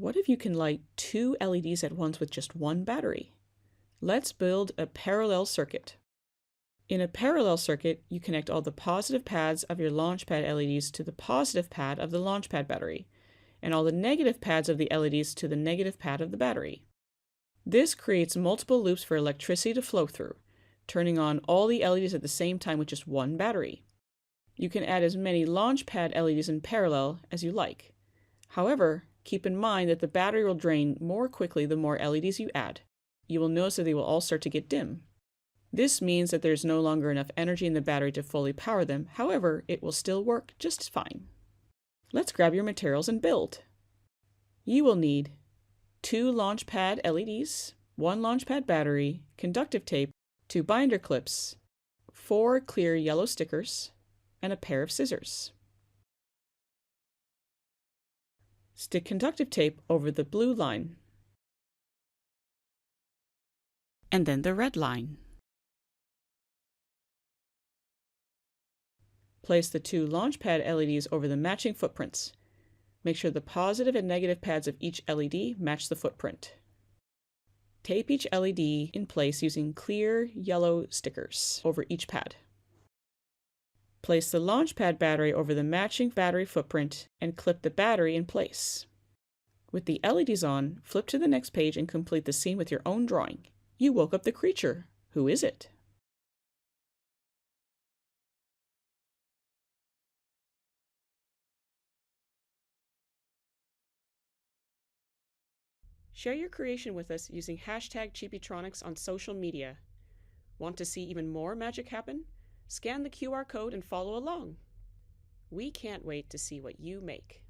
What if you can light 2 LEDs at once with just one battery? Let's build a parallel circuit. In a parallel circuit, you connect all the positive pads of your Launchpad LEDs to the positive pad of the Launchpad battery, and all the negative pads of the LEDs to the negative pad of the battery. This creates multiple loops for electricity to flow through, turning on all the LEDs at the same time with just one battery. You can add as many Launchpad LEDs in parallel as you like. However, keep in mind that the battery will drain more quickly the more LEDs you add. You will notice that they will all start to get dim. This means that there's no longer enough energy in the battery to fully power them. However, it will still work just fine. Let's grab your materials and build. You will need 2 Launchpad LEDs, 1 Launchpad battery, conductive tape, 2 binder clips, 4 clear yellow stickers, and a pair of scissors. Stick conductive tape over the blue line, and then the red line. Place the 2 Launchpad LEDs over the matching footprints. Make sure the positive and negative pads of each LED match the footprint. Tape each LED in place using clear yellow stickers over each pad. Place the Launchpad battery over the matching battery footprint and clip the battery in place. With the LEDs on, flip to the next page and complete the scene with your own drawing. You woke up the creature. Who is it? Share your creation with us using hashtag Chibitronics on social media. Want to see even more magic happen? Scan the QR code and follow along. We can't wait to see what you make.